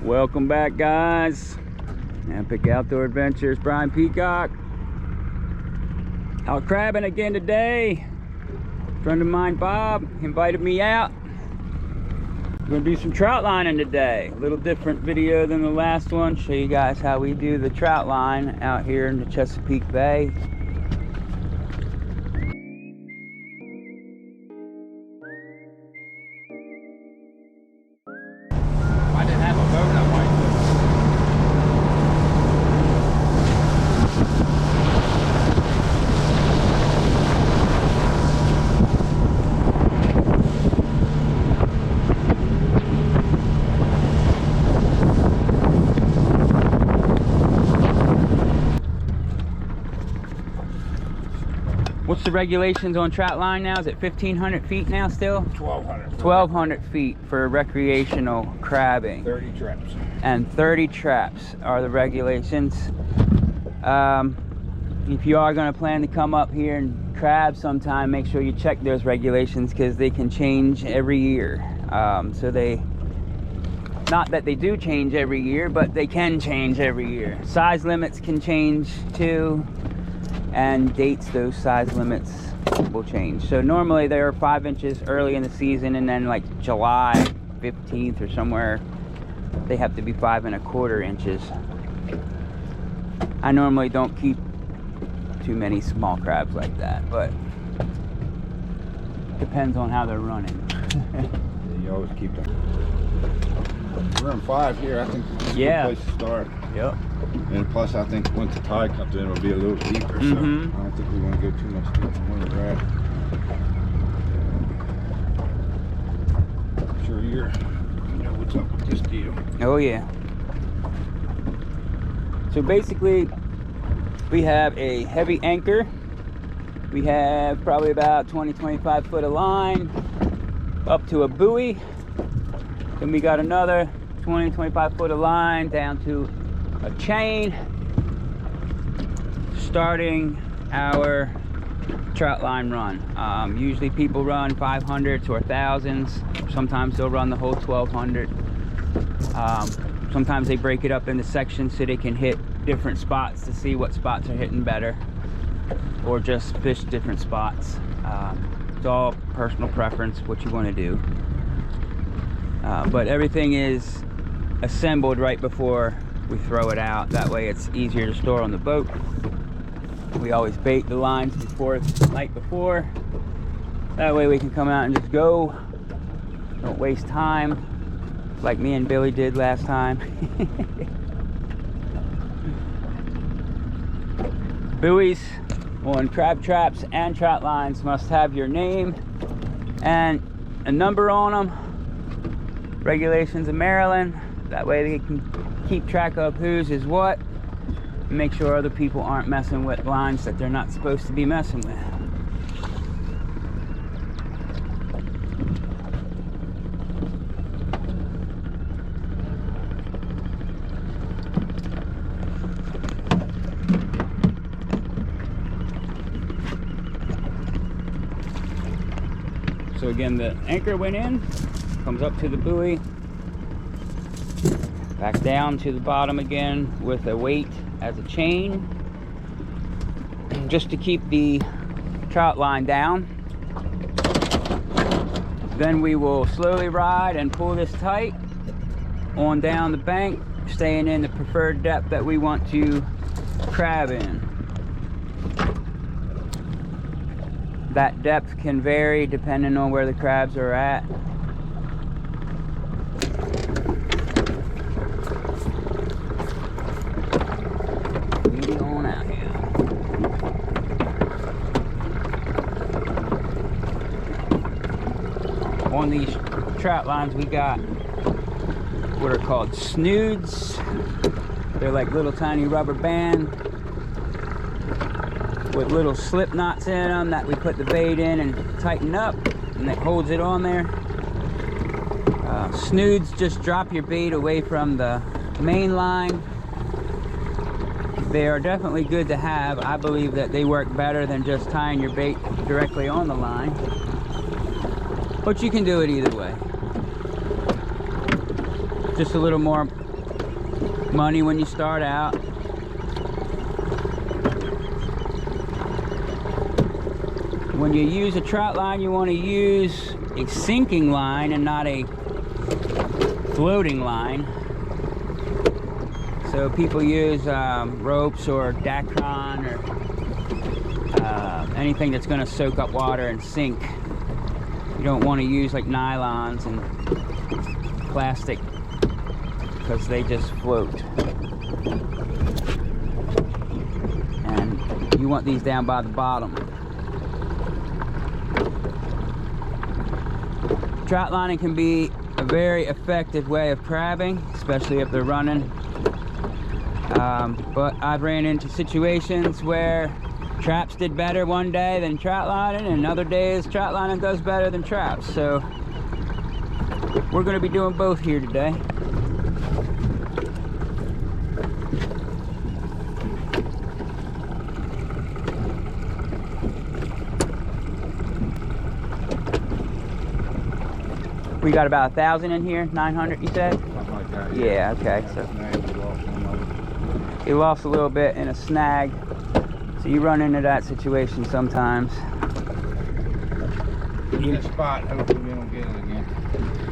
Welcome back, guys. Epic Outdoor Adventures, Brian Peacock. Out crabbing again today. A friend of mine, Bob, invited me out. We're gonna do some trout lining today. A little different video than the last one. Show you guys how we do the trout line out here in the Chesapeake Bay. What's the regulations on trout line now? Is it 1,500 feet now still? 1,200. 1,200 feet for recreational crabbing. 30 traps. And 30 traps are the regulations. If you are going to plan to come up here and crab sometime, make sure you check those regulations because they can change every year. Not that they do change every year, but they can change every year. Size limits can change too. And dates, those size limits will change. So normally they're 5 inches early in the season, and then like July 15th or somewhere, they have to be 5 1/4 inches. I normally don't keep too many small crabs like that, but depends on how they're running. You always keep them. We're in 5 here. I think it's a good place to start. Yep. And plus, I think once the tide comes in, it'll be a little deeper. So I don't think we want to go too much deeper than where we're at. I'm sure you know what's up with this deal. Oh yeah. So basically, we have a heavy anchor. We have probably about 20-25 foot of line up to a buoy. Then we got another 20-25 foot of line down to a chain, starting our trout line run. Usually people run 500s or 1000s. Sometimes they'll run the whole 1200. Sometimes they break it up into sections so they can hit different spots to see what spots are hitting better, or just fish different spots. It's all personal preference what you want to do. But everything is assembled right before we throw it out. That way it's easier to store on the boat. We always bait the lines before the night before. That way we can come out and just go. Don't waste time like me and Billy did last time. Buoys on crab traps and trout lines must have your name and a number on them. Regulations in Maryland. That way they can keep track of whose is what, and make sure other people aren't messing with lines that they're not supposed to be messing with. So again, the anchor went in, comes up to the buoy, back down to the bottom again with a weight as a chain, just to keep the trout line down. Then we will slowly ride and pull this tight on down the bank, staying in the preferred depth that we want to crab in. That depth can vary depending on where the crabs are at. On these trout lines we got what are called snoods. They're like little tiny rubber band with little slip knots in them that we put the bait in and tighten up, and it holds it on there. Snoods just drop your bait away from the main line. They are definitely good to have. I believe that they work better than just tying your bait directly on the line. But you can do it either way. Just a little more money when you start out. When you use a trot line, you want to use a sinking line and not a floating line. So people use ropes or Dacron or anything that's going to soak up water and sink. You don't want to use like nylons and plastic because they just float. And you want these down by the bottom. Trot lining can be a very effective way of crabbing, especially if they're running. But I've ran into situations where traps did better one day than trot lining, and other days trot lining does better than traps. So we're going to be doing both here today. We got about 1,000 in here, 900 you said? Something like that. Yeah, okay. So you lost a little bit in a snag. So you run into that situation sometimes. In a spot, hopefully we don't get it again.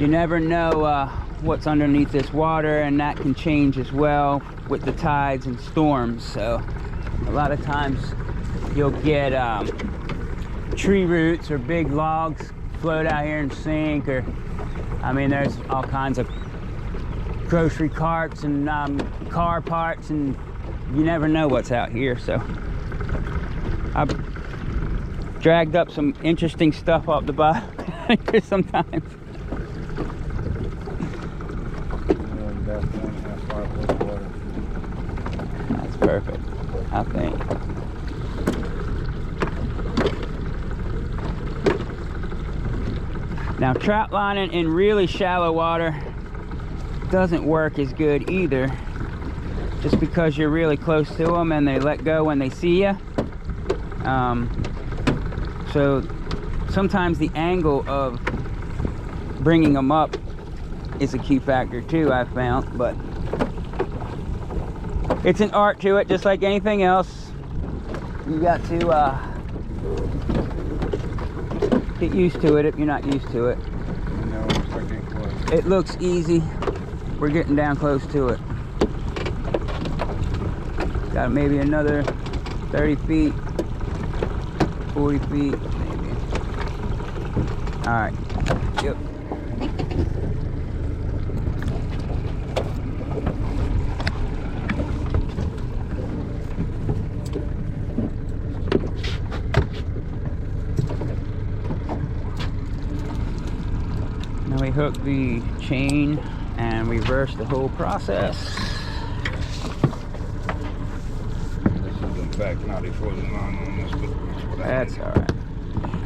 You never know what's underneath this water, and that can change as well with the tides and storms. So a lot of times you'll get tree roots or big logs float out here and sink, or I mean there's all kinds of grocery carts and car parts, and you never know what's out here. So I've dragged up some interesting stuff off the bottom here sometimes. That's perfect, I think. Now trot lining in really shallow water doesn't work as good either, just because you're really close to them and they let go when they see you. So sometimes the angle of bringing them up is a key factor too, I've found, but it's an art to it, just like anything else. You got to get used to it if you're not used to it. No, it's like getting close. It looks easy. We're getting down close to it. Got maybe another 30 feet, 40 feet, maybe. All right. Yep. Now we hook the chain and reverse the whole process. This is in fact not a floating line on this, but that's what That's all right.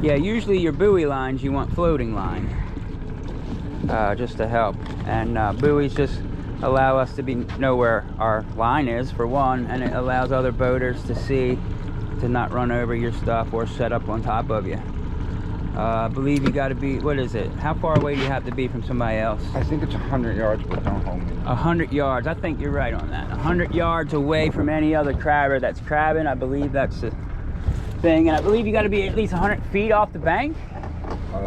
Yeah, usually your buoy lines you want floating line, just to help. And buoys just allow us to know where our line is for one, and it allows other boaters to see, to not run over your stuff or set up on top of you. I believe you got to be, what is it? How far away do you have to be from somebody else? I think it's 100 yards, but don't hold me. 100 yards. I think you're right on that. 100 yards away from any other crabber that's crabbing. I believe that's the thing. And I believe you got to be at least 100 feet off the bank.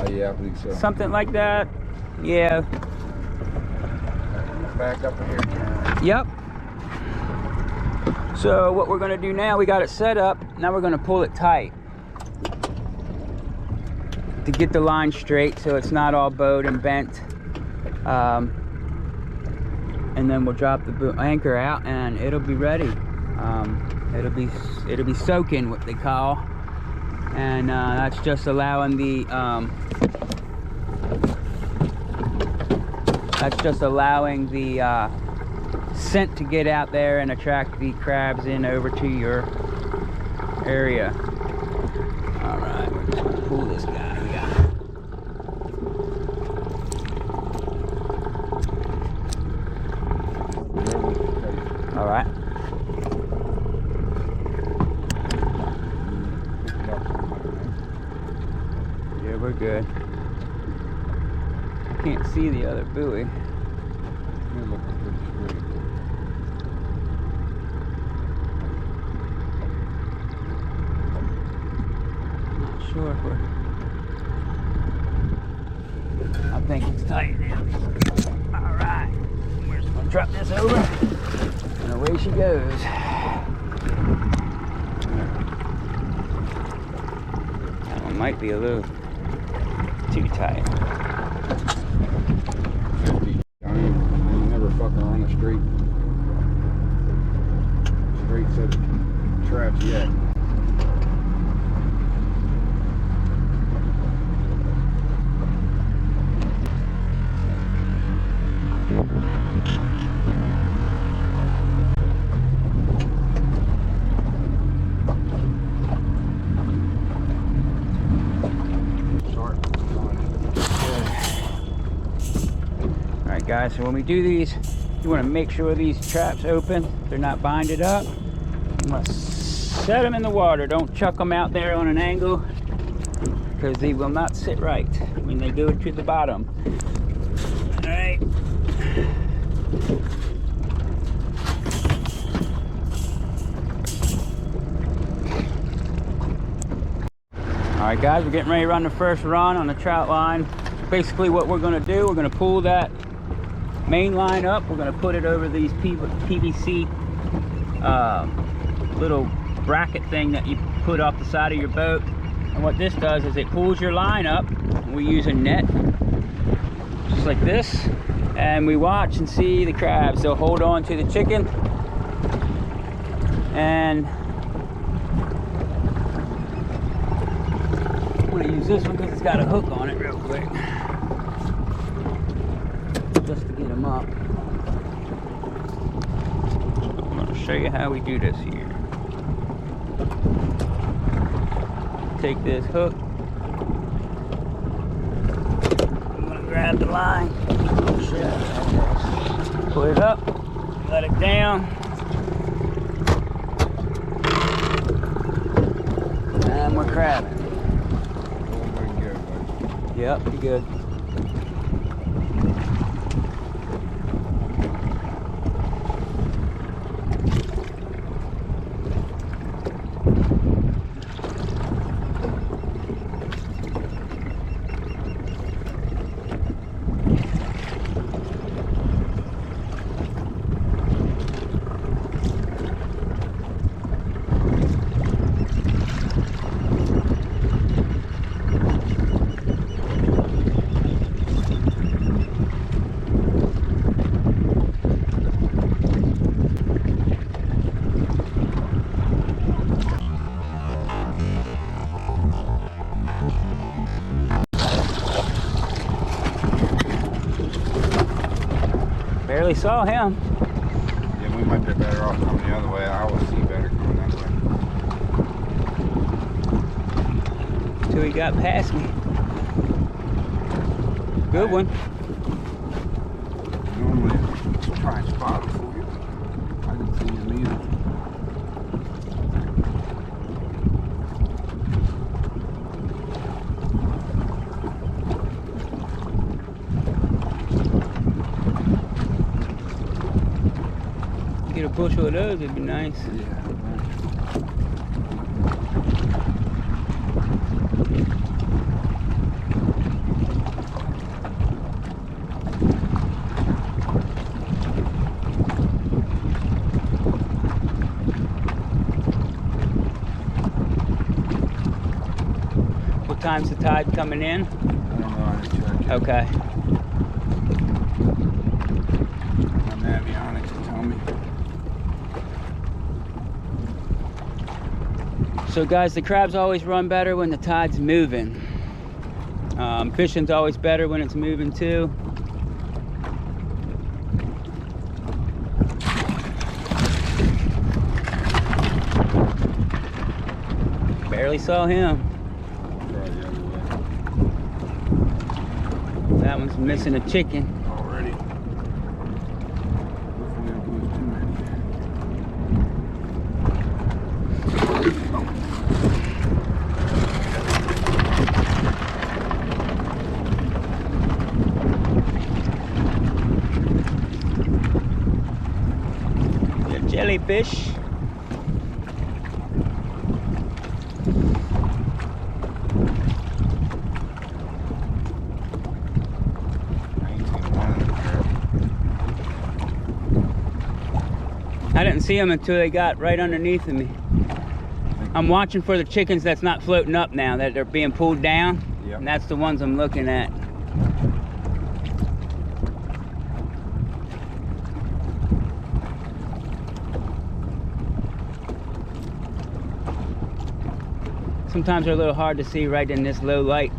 Yeah, I believe so. Something like that. Yeah. Back up in here, John. Yep. So what we're going to do now, we got it set up. Now we're going to pull it tight to get the line straight so it's not all bowed and bent. And then we'll drop the anchor out and it'll be ready. It'll be soaking, what they call, and that's just allowing the scent to get out there and attract the crabs in over to your area. All right, we're just gonna pull this guy. All right. Yeah, we're good. I can't see the other buoy. sure if we're... I think it's tight now. Alright. We're just gonna drop this over. And away she goes. That one might be a little too tight. 50. I mean, never fuck her on the street. Straight set of traps yet. Alright guys, so when we do these, you want to make sure these traps open, they're not binded up. You want to set them in the water, don't chuck them out there on an angle, because they will not sit right when they go to the bottom. Alright. Alright guys, we're getting ready to run the first run on the trout line. Basically what we're going to do, we're going to pull that main line up. We're going to put it over these PVC little bracket thing that you put off the side of your boat. And what this does is it pulls your line up. We use a net, just like this. And we watch and see the crabs. They'll hold on to the chicken. And I'm going to use this one because it's got a hook on it real quick. Just to get them up. So I'm going to show you how we do this here. Take this hook. I'm going to grab the line. Put it up. Let it down. And we're crabbing. Yep, you're good. Barely saw him. Yeah, we might be better off coming the other way. I always see better coming that way. Till he got past me. Good one. Normally, try and spot it for you. I didn't see him either. Get a bushel of those, it'd be nice. Yeah. What time's the tide coming in? I don't know, I didn't check it. Okay. My avionics will tell me. So guys, the crabs always run better when the tide's moving. Fishing's always better when it's moving too. Barely saw him. That one's missing a chicken. Already. Hopefully I don't lose too many. Jellyfish. I didn't see them until they got right underneath of me. I'm watching for the chickens that's not floating up now, that they're being pulled down. Yep. And that's the ones I'm looking at. Sometimes they're a little hard to see right in this low light.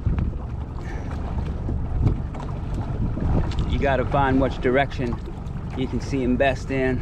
You got to find which direction you can see them best in.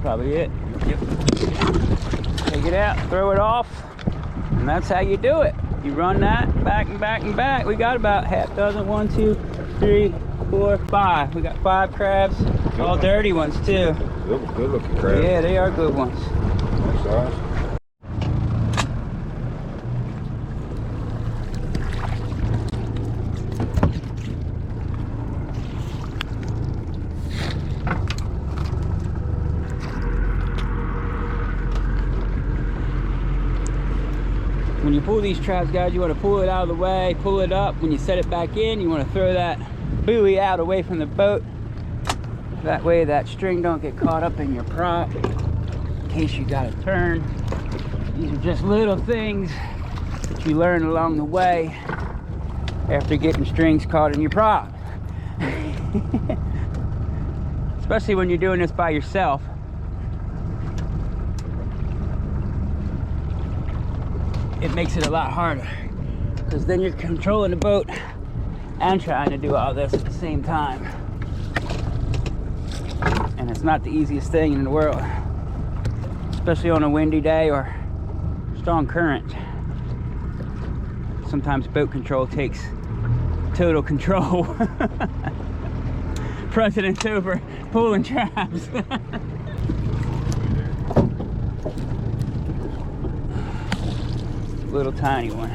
Probably it. Yep. Take it out, throw it off, and that's how you do it. You run that back and back and back. We got about half dozen. 1, 2, 3, 4, 5. We got 5 crabs, all dirty ones too. Good looking crabs. Yeah, they are good ones. Nice size. When you pull these traps, guys, you want to pull it out of the way, pull it up. When you set it back in, you want to throw that buoy out away from the boat. That way that string don't get caught up in your prop in case you got to turn. These are just little things that you learn along the way after getting strings caught in your prop. Especially when you're doing this by yourself. It makes it a lot harder because then you're controlling the boat and trying to do all this at the same time. And it's not the easiest thing in the world, especially on a windy day or strong current. Sometimes boat control takes total control. Precedence over pulling traps. Little tiny one.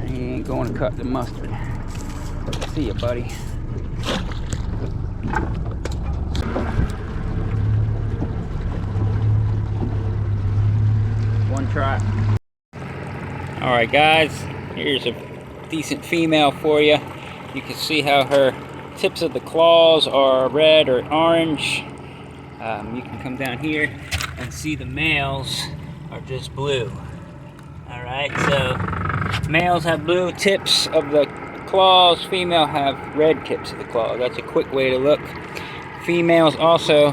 He ain't going to cut the mustard. See ya, buddy. One try. All right, guys. Here's a decent female for you. You can see how her tips of the claws are red or orange. You can come down here and see the males are just blue. All right, so males have blue tips of the claws, female have red tips of the claws. That's a quick way to look. Females also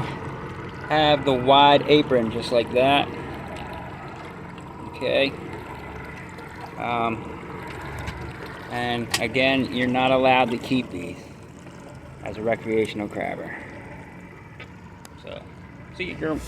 have the wide apron, just like that. Okay. And again, you're not allowed to keep these as a recreational crabber. So, see you, girl.